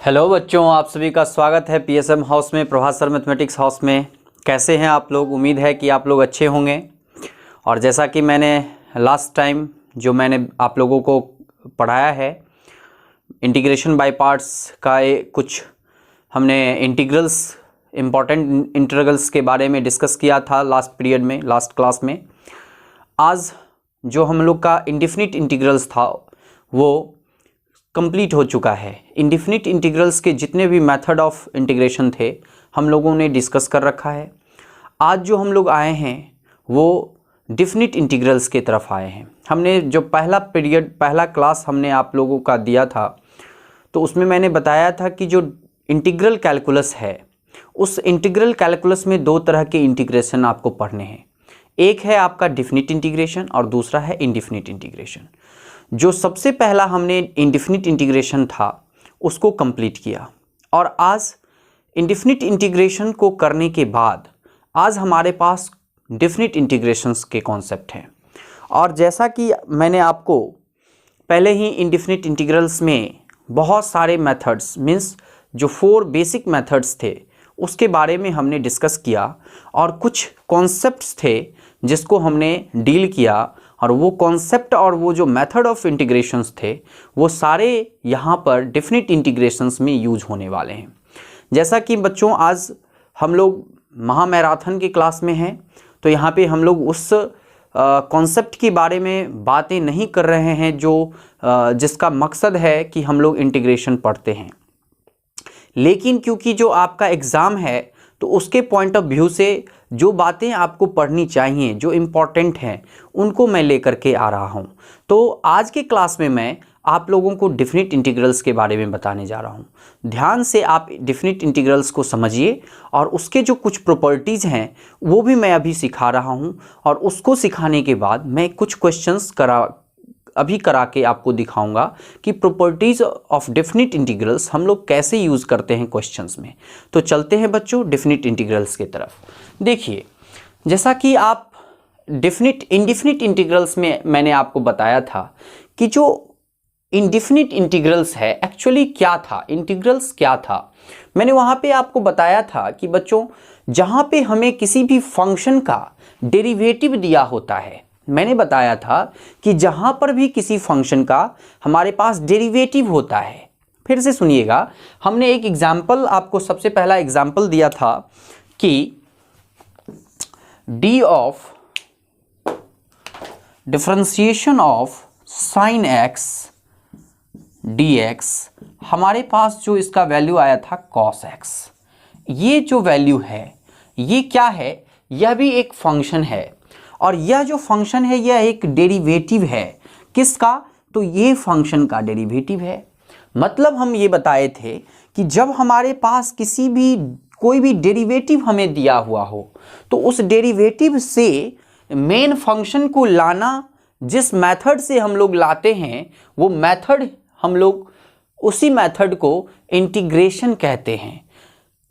Hello बच्चों, आप सभी का स्वागत है पीएसएम हाउस में, प्रभात सर मैथमेटिक्स हाउस में। कैसे हैं आप लोग? उम्मीद है कि आप लोग अच्छे होंगे। और जैसा कि मैंने लास्ट टाइम जो मैंने आप लोगों को पढ़ाया है, इंटीग्रेशन बाय पार्ट्स का कुछ हमने इंटीग्रल्स, इम्पॉर्टेंट इंटीग्रल्स के बारे में डिस्कस किया था लास्ट पीरियड में, लास्ट क्लास में। आज जो हम लोग का इंडेफिनिट इंटीग्रल्स था वो कंप्लीट हो चुका है। इंडेफिनिट इंटीग्रल्स के जितने भी मेथड ऑफ इंटीग्रेशन थे हम लोगों ने डिस्कस कर रखा है। आज जो हम लोग आए हैं वो डेफिनिट इंटीग्रल्स के तरफ आए हैं। हमने जो पहला क्लास हमने आप लोगों का दिया था तो उसमें मैंने बताया था कि जो इंटीग्रल कैलकुलस है, उस इंटीग्रल कैलकुलस में दो तरह के इंटीग्रेशन आपको पढ़ने हैं। एक है आपका डेफिनिट इंटीग्रेशन और दूसरा है इंडेफिनिट इंटीग्रेशन। जो सबसे पहला हमने इंडेफिनिट इंटीग्रेशन था उसको कंप्लीट किया, और आज इंडेफिनिट इंटीग्रेशन को करने के बाद आज हमारे पास डेफिनिट इंटीग्रेशंस के कॉन्सेप्ट हैं। और जैसा कि मैंने आपको पहले ही इंडेफिनिट इंटीग्रल्स में बहुत सारे मेथड्स मीन्स जो 4 बेसिक मेथड्स थे उसके बारे में हमने डिस्कस किया, और कुछ कॉन्सेप्ट्स थे जिसको हमने डील किया, और वो कॉन्सेप्ट और वो जो मेथड ऑफ इंटीग्रेशंस थे वो सारे यहाँ पर डेफिनिट इंटीग्रेशंस में यूज होने वाले हैं। जैसा कि बच्चों आज हम लोग महामैराथन की क्लास में हैं, तो यहाँ पे हम लोग उस कॉन्सेप्ट के बारे में बातें नहीं कर रहे हैं जो जिसका मकसद है कि हम लोग इंटीग्रेशन पढ़ते हैं। लेकिन क्योंकि जो आपका एग्ज़ाम है तो उसके पॉइंट ऑफ व्यू से जो बातें आपको पढ़नी चाहिए, जो इम्पॉर्टेंट हैं, उनको मैं लेकर के आ रहा हूं। तो आज के क्लास में मैं आप लोगों को डेफिनिट इंटीग्रल्स के बारे में बताने जा रहा हूं। ध्यान से आप डेफिनिट इंटीग्रल्स को समझिए, और उसके जो कुछ प्रॉपर्टीज़ हैं वो भी मैं अभी सिखा रहा हूं, और उसको सिखाने के बाद मैं कुछ क्वेश्चंस करा के आपको दिखाऊंगा कि प्रॉपर्टीज़ ऑफ डेफिनिट इंटीग्रल्स हम लोग कैसे यूज़ करते हैं क्वेश्चंस में। तो चलते हैं बच्चों डेफिनिट इंटीग्रल्स की तरफ। देखिए, जैसा कि आप इंडेफिनिट इंटीग्रल्स में मैंने आपको बताया था कि जो इंडेफिनिट इंटीग्रल्स है एक्चुअली क्या था, इंटीग्रल्स क्या था। मैंने वहाँ पे आपको बताया था कि बच्चों जहाँ पे हमें किसी भी फंक्शन का डेरिवेटिव दिया होता है, मैंने बताया था कि जहाँ पर भी किसी फंक्शन का हमारे पास डेरिवेटिव होता है, फिर से सुनिएगा, हमने एक एग्जाम्पल आपको सबसे पहला एग्जाम्पल दिया था कि D of differentiation of sine x D x, हमारे पास जो इसका वैल्यू आया था कॉस एक्स। ये जो वैल्यू है ये क्या है? यह भी एक फंक्शन है, और यह जो फंक्शन है यह एक डेरिवेटिव है। किसका? तो ये फंक्शन का डेरिवेटिव है। मतलब हम ये बताए थे कि जब हमारे पास कोई भी डेरिवेटिव हमें दिया हुआ हो तो उस डेरिवेटिव से मेन फंक्शन को लाना, जिस मेथड से हम लोग लाते हैं वो मेथड हम लोग उसी मेथड को इंटीग्रेशन कहते हैं।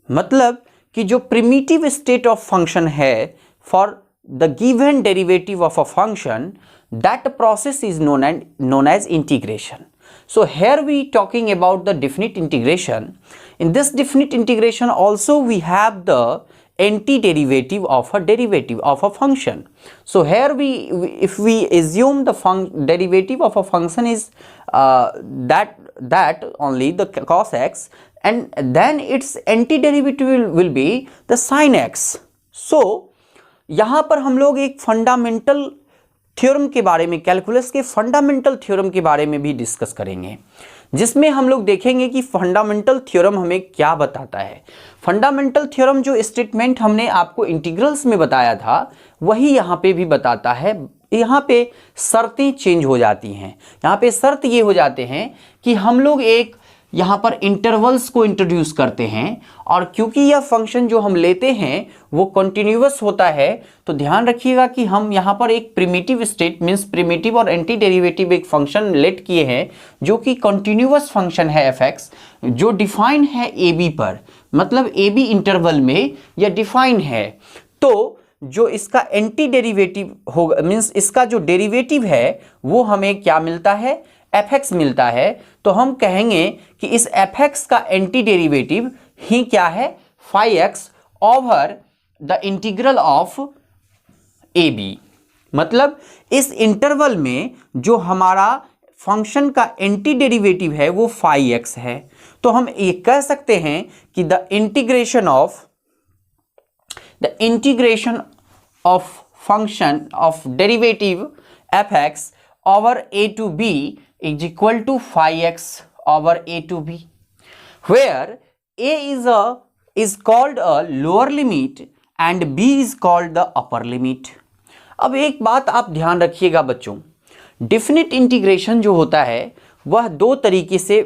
मतलब कि जो प्रिमिटिव स्टेट ऑफ फंक्शन है for the given derivative of a function, that process is known as integration. So here we talking about the definite integration. In this definite integration also we have the antiderivative of a derivative of a function. So here if we assume the derivative of a function is that only the cos x, and then its antiderivative will be the sin x. So यहाँ पर हम लोग एक fundamental theorem के बारे में, calculus के fundamental theorem के बारे में भी डिस्कस करेंगे, जिसमें हम लोग देखेंगे कि फंडामेंटल थ्योरम हमें क्या बताता है। फंडामेंटल थ्योरम जो स्टेटमेंट हमने आपको इंटीग्रल्स में बताया था वही यहाँ पे भी बताता है। यहाँ पे शर्तें चेंज हो जाती हैं। यहाँ पे शर्त ये हो जाते हैं कि हम लोग एक यहाँ पर इंटरवल्स को इंट्रोड्यूस करते हैं, और क्योंकि यह फंक्शन जो हम लेते हैं वो कंटिन्यूअस होता है, तो ध्यान रखिएगा कि हम यहाँ पर एक प्रिमिटिव स्टेट मीन्स प्रिमिटिव और एंटी डेरिवेटिव एक फंक्शन लेट किए हैं जो कि कंटिन्यूअस फंक्शन है एफ एक्स, जो डिफाइन है ए बी पर, मतलब ए बी इंटरवल में यह डिफाइन है। तो जो इसका एंटी डेरिवेटिव होगा मीन्स इसका जो डेरिवेटिव है वो हमें क्या मिलता है? fx मिलता है तो हम कहेंगे कि इस fx का एंटी डेरिवेटिव ही क्या है, phi x over the integral of ab। मतलब इस इंटरवल में जो हमारा फंक्शन का एंटी डेरिवेटिव है वो phi x है। तो हम ये कह सकते हैं कि the integration of function of derivative fx over a to b is equal to phi x over a to b, where a is called a lower limit and b is called the upper limit। अब एक बात आप ध्यान रखिएगा बच्चों, definite integration जो होता है वह दो तरीके से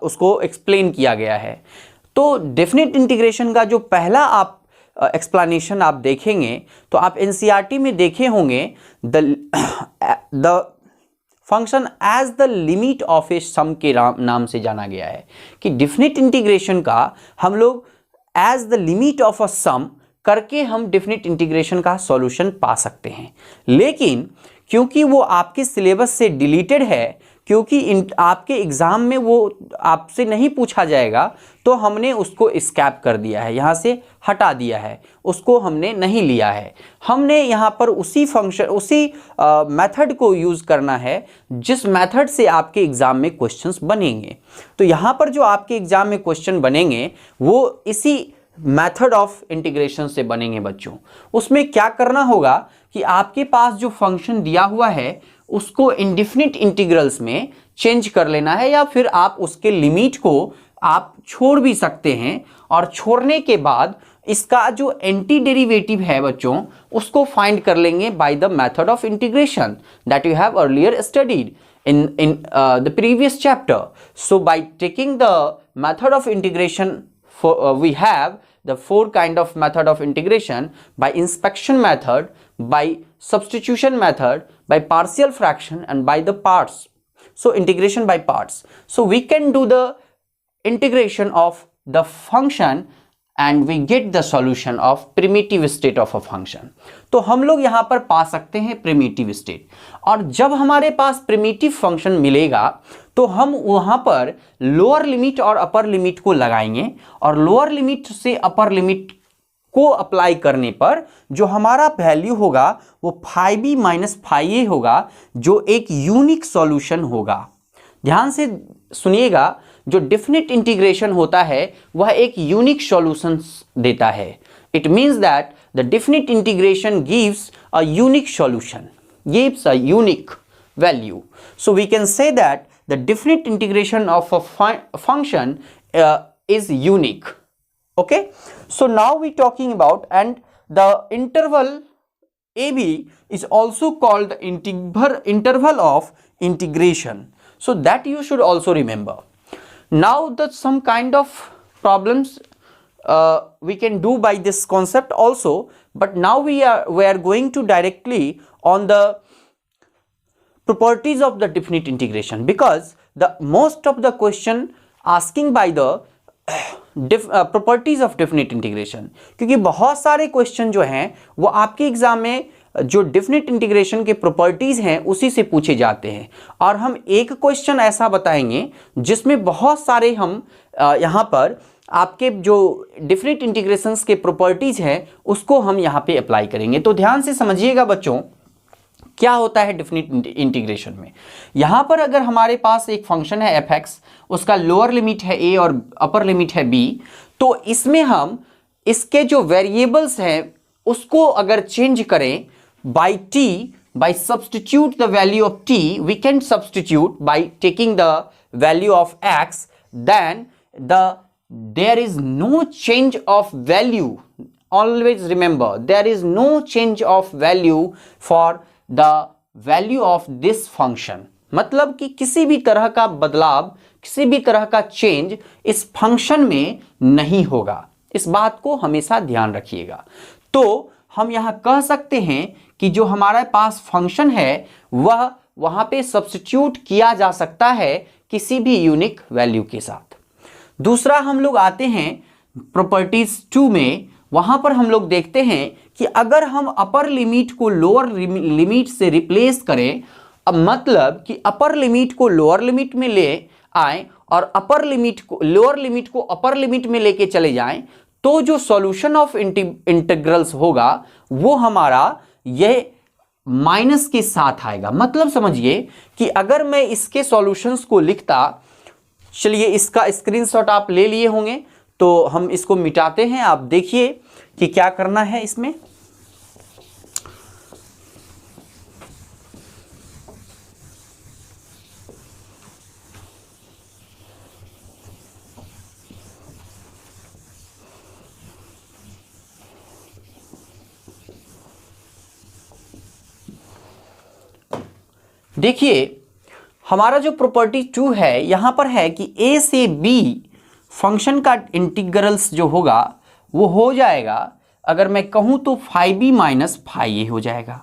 उसको एक्सप्लेन किया गया है। तो डेफिनिट इंटीग्रेशन का जो पहला आप एक्सप्लेनेशन आप देखेंगे तो आप एनसीईआरटी में देखे होंगे the function as the limit of a sum के नाम से जाना गया है कि डेफिनिट इंटीग्रेशन का हम लोग as the limit of a sum करके हम डेफिनिट इंटीग्रेशन का सॉल्यूशन पा सकते हैं। लेकिन क्योंकि वो आपके सिलेबस से डिलीटेड है, क्योंकि आपके एग्ज़ाम में वो आपसे नहीं पूछा जाएगा, तो हमने उसको स्कैप कर दिया है, यहाँ से हटा दिया है, उसको हमने नहीं लिया है। हमने यहाँ पर उसी मेथड को यूज़ करना है जिस मेथड से आपके एग्ज़ाम में क्वेश्चंस बनेंगे। तो यहाँ पर जो आपके एग्ज़ाम में क्वेश्चन बनेंगे वो इसी मेथड ऑफ इंटीग्रेशन से बनेंगे बच्चों। उसमें क्या करना होगा कि आपके पास जो फंक्शन दिया हुआ है उसको इंडेफिनिट इंटीग्रल्स में चेंज कर लेना है, या फिर आप उसके लिमिट को आप छोड़ भी सकते हैं, और छोड़ने के बाद इसका जो एंटी डेरिवेटिव है बच्चों उसको फाइंड कर लेंगे by the method of integration that you have earlier studied in the previous chapter। So by taking the method of integration we have the four kind of method of integration: by inspection method, by substitution method, by partial fraction, and by the parts। So integration by parts। So we can do the integration of the function and we get the solution of primitive state of a function। तो हम लोग यहाँ पर पा सकते हैं primitive state, और जब हमारे पास primitive function मिलेगा तो हम वहाँ पर लोअर लिमिट और अपर लिमिट को लगाएंगे, और लोअर लिमिट से अपर लिमिट को अप्लाई करने पर जो हमारा वैल्यू होगा वो phi b minus phi a होगा, जो एक यूनिक सॉल्यूशन होगा। ध्यान से सुनिएगा, जो डेफिनिट इंटीग्रेशन होता है वह एक यूनिक सॉल्यूशन देता है। It means that the definite integration gives a unique solution, gives a unique value. So we can say that the definite integration of a function is unique। Okay, so now we talking about, and the interval AB is also called the interval of integration, so that you should also remember। Now that some kind of problems we can do by this concept also, but now we are going to directly on the properties of the definite integration, because the most of the question asking by the properties of definite integration, क्योंकि बहुत सारे question जो हैं वो आपके exam में जो definite integration के प्रॉपर्टीज हैं उसी से पूछे जाते हैं, और हम एक क्वेश्चन ऐसा बताएंगे जिसमें बहुत सारे हम यहाँ पर आपके जो डेफिनिट इंटीग्रेशंस के प्रॉपर्टीज हैं उसको हम यहाँ पे अप्लाई करेंगे। तो ध्यान से समझिएगा बच्चों, क्या होता है डेफिनिट इंटीग्रेशन में। यहाँ पर अगर हमारे पास एक फंक्शन है fx, उसका लोअर लिमिट है a और अपर लिमिट है b, तो इसमें हम इसके जो वेरिएबल्स हैं उसको अगर चेंज करें bye t, by substitute the value of t, we can substitute by taking the value of x, then there is no change of value। Always remember, there is no change of value for the value of this function। मतलब कि किसी भी तरह का बदलाव, किसी भी तरह का चेंज इस फंक्शन में नहीं होगा। इस बात को हमेशा ध्यान रखिएगा। तो हम यहां कह सकते हैं कि जो हमारे पास फंक्शन है वह वहां पे सब्स्टिट्यूट किया जा सकता है किसी भी यूनिक वैल्यू के साथ। दूसरा हम लोग आते हैं प्रॉपर्टीज 2 में। वहां पर हम लोग देखते हैं कि अगर हम अपर लिमिट को लोअर लिमिट से रिप्लेस करें, अब मतलब कि अपर लिमिट को लोअर लिमिट में ले आए और अपर लिमिट को लोअर लिमिट को अपर लिमिट में लेके चले जाएं, तो जो सॉल्यूशन ऑफ इंटीग्रल्स होगा वो हमारा ये माइनस के साथ आएगा। मतलब समझिए कि अगर मैं इसके सॉल्यूशंस को लिखता, चलिए इसका स्क्रीनशॉट आप ले लिए होंगे, तो हम इसको मिटाते हैं। आप देखिए कि क्या करना है इसमें। देखिए हमारा जो प्रॉपर्टी 2 है यहां पर है कि a से b फंक्शन का इंटीग्रल्स जो होगा वो हो जाएगा, अगर मैं कहूं तो 5b माइनस 5a हो जाएगा।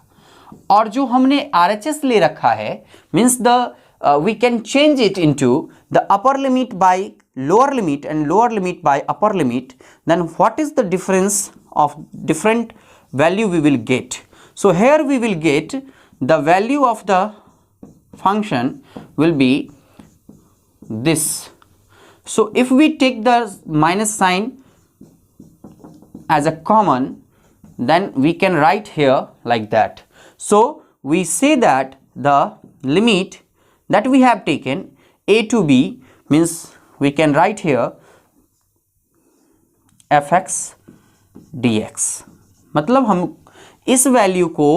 और जो हमने RHS ले रखा है means we can change it into the upper limit by lower limit and lower limit by upper limit, then what is the difference of different value we will get. So here we will get the value of the function will be this. So if we take the minus sign as a common, then we can write here like that. So we say that the limit that we have taken a to b means we can write here fx dx। मतलब हम इस value को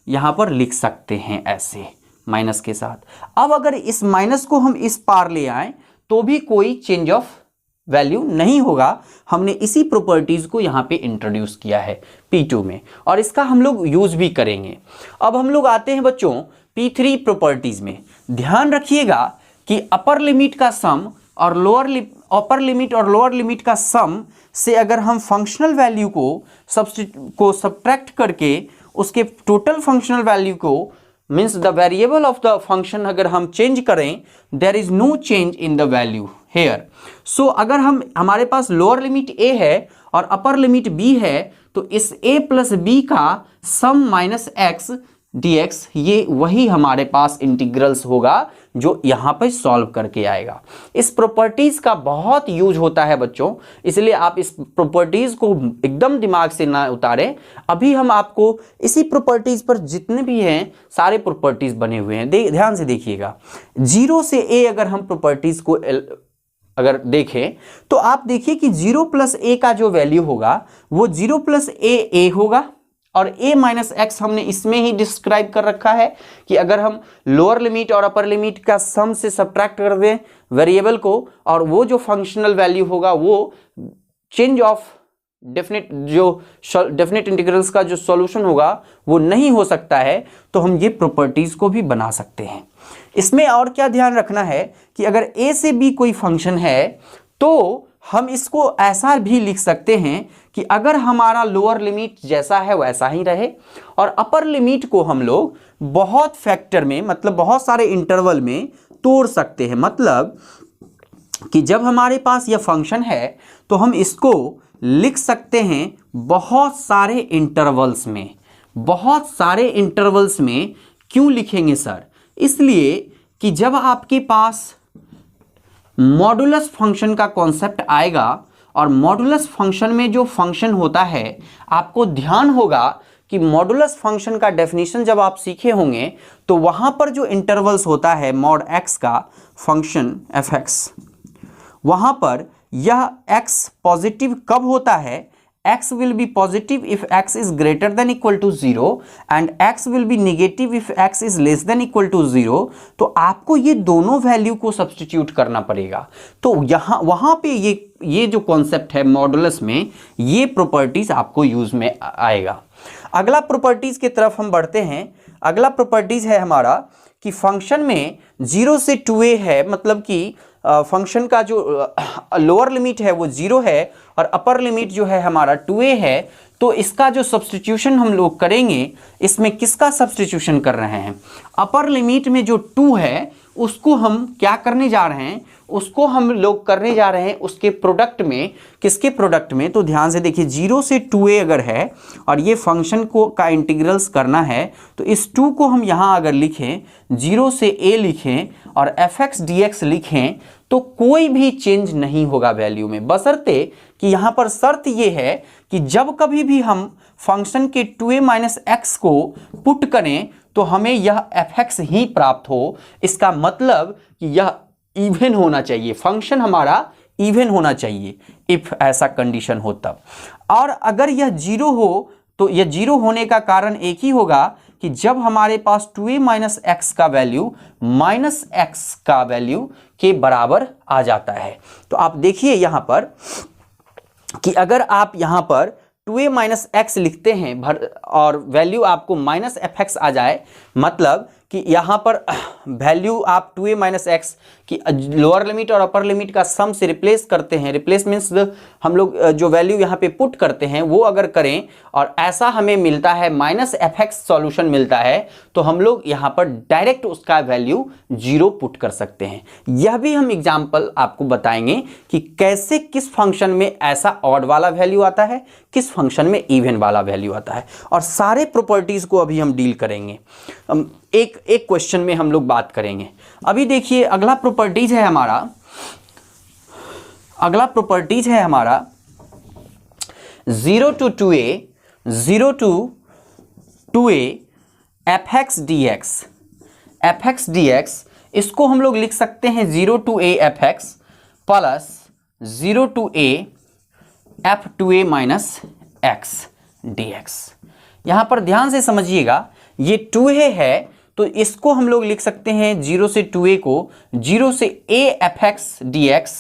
यहां पर लिख सकते हैं ऐसे माइनस के साथ। अब अगर इस माइनस को हम इस पार ले आए तो भी कोई चेंज ऑफ वैल्यू नहीं होगा। हमने इसी प्रॉपर्टीज को यहां पे इंट्रोड्यूस किया है P2 में और इसका हम लोग यूज भी करेंगे। अब हम लोग आते हैं बच्चों P3 प्रॉपर्टीज में। ध्यान रखिएगा कि अपर लिमिट का सम और अपर लिमिट और लोअर लिमिट का सम से अगर हम फंक्शनल वैल्यू को सब्ट्रैक्ट करके उसके टोटल फंक्शनल वैल्यू को means the variable of the function अगर हम चेंज करें, there is no change in the value here. So अगर हमारे पास लोअर लिमिट a है और अपर लिमिट b है, तो इस a प्लस b का सम माइनस x dx ये वही हमारे पास इंटीग्रल्स होगा जो यहाँ पर सॉल्व करके आएगा। इस प्रॉपर्टीज का बहुत यूज होता है बच्चों, इसलिए आप इस प्रॉपर्टीज को एकदम दिमाग से ना उतारें। अभी हम आपको इसी प्रॉपर्टीज पर जितने भी हैं सारे प्रॉपर्टीज बने हुए हैं, ध्यान से देखिएगा। 0 से a अगर हम प्रॉपर्टीज को अगर देखें तो आप देखिए कि 0 प्लस a का जो वैल्यू होगा वो 0 प्लस a होगा और a माइनस एक्स हमने इसमें ही डिस्क्राइब कर रखा है कि अगर हम लोअर लिमिट और अपर लिमिट का सम से सब्ट्रैक्ट कर दें वेरिएबल को और वो जो फंक्शनल वैल्यू होगा वो चेंज ऑफ डेफिनेट इंटीग्रल्स का जो सॉल्यूशन होगा वो नहीं हो सकता है, तो हम ये प्रॉपर्टीज को भी बना सकते हैं। इसमें और क्या ध्यान रखना है कि अगर a से b कोई फंक्शन है तो हम इसको ऐसा भी लिख सकते हैं कि अगर हमारा लोअर लिमिट जैसा है वैसा ही रहे और अपर लिमिट को हम लोग बहुत फैक्टर में मतलब बहुत सारे इंटरवल में तोड़ सकते हैं। मतलब कि जब हमारे पास यह फंक्शन है तो हम इसको लिख सकते हैं बहुत सारे इंटरवल्स में। बहुत सारे इंटरवल्स में क्यों लिखेंगे सर? इसलिए कि जब आपके पास मॉडुलस फंक्शन का कॉन्सेप्ट आएगा और मॉडुलस फंक्शन में जो फंक्शन होता है, आपको ध्यान होगा कि मॉडुलस फंक्शन का डेफिनेशन जब आप सीखे होंगे तो वहां पर जो इंटरवल्स होता है मॉड x का फंक्शन fx, वहां पर यह x पॉजिटिव कब होता है? x will be positive if x is greater than equal to 0 and x will be negative if x is less than equal to 0। तो आपको ये दोनों वैल्यू को सब्स्टिट्यूट करना पड़ेगा। तो यहाँ वहाँ पे ये जो कॉन्सेप्ट है मॉडुलस में, ये प्रॉपर्टीज आपको यूज में आएगा। अगला प्रॉपर्टीज की तरफ हम बढ़ते हैं। अगला प्रॉपर्टीज है हमारा कि फंक्शन में 0 से 2a है, मतलब कि फंक्शन का जो लोअर लिमिट है वो 0 है और अपर लिमिट जो है हमारा 2a है। तो इसका जो सब्स्टिट्यूशन हम लोग करेंगे, इसमें किसका सब्स्टिट्यूशन कर रहे हैं? अपर लिमिट में जो 2 है उसको हम क्या करने जा रहे हैं, उसको हम लोग करने जा रहे हैं उसके प्रोडक्ट में। किसके प्रोडक्ट में? तो ध्यान से देखिए 0 से 2a अगर है और ये फंक्शन को का इंटीग्रल्स करना है तो इस 2 को हम यहाँ अगर लिखें, 0 से a लिखें और fx dx लिखें तो कोई भी चेंज नहीं होगा वैल्यू में, बशर्ते कि यहाँ पर शर्त ये है कि जब कभी भी हम फंक्शन के 2a माइनस एक्स को पुट करें तो हमें यह fx ही प्राप्त हो। इसका मतलब कि यह इवन होना चाहिए, फंक्शन हमारा इवन होना चाहिए, इफ ऐसा कंडीशन हो तब। और अगर यह 0 हो तो यह 0 होने का कारण एक ही होगा कि जब हमारे पास 2a माइनस एक्स का वैल्यू माइनस एक्स का वैल्यू के बराबर आ जाता है। तो आप देखिए यहां पर कि अगर आप यहां पर 2a माइनस एक्स लिखते हैं और वैल्यू आपको माइनस fx आ जाए, मतलब कि यहाँ पर वैल्यू आप 2a माइनस एक्स की लोअर लिमिट और अपर लिमिट का सम से रिप्लेस करते हैं, रिप्लेस मीन्स हम लोग जो वैल्यू यहाँ पे पुट करते हैं वो अगर करें और ऐसा हमें मिलता है माइनस fx सॉल्यूशन मिलता है तो हम लोग यहाँ पर डायरेक्ट उसका वैल्यू 0 पुट कर सकते हैं। यह भी हम एग्जाम्पल आपको बताएंगे कि कैसे किस फंक्शन में ऐसा ऑड वाला वैल्यू आता है, किस फंक्शन में इवन वाला वैल्यू आता है, और सारे प्रॉपर्टीज को अभी हम डील करेंगे। एक क्वेश्चन में हम लोग बात करेंगे। अभी देखिए अगला प्रॉपर्टीज है हमारा 0 to 2a fx dx। इसको हम लोग लिख सकते हैं 0 to a fx plus 0 to a f2a minus x dx। यहां पर ध्यान से समझिएगा, ये 2a है तो इसको हम लोग लिख सकते हैं 0 से 2a को 0 से a fx dx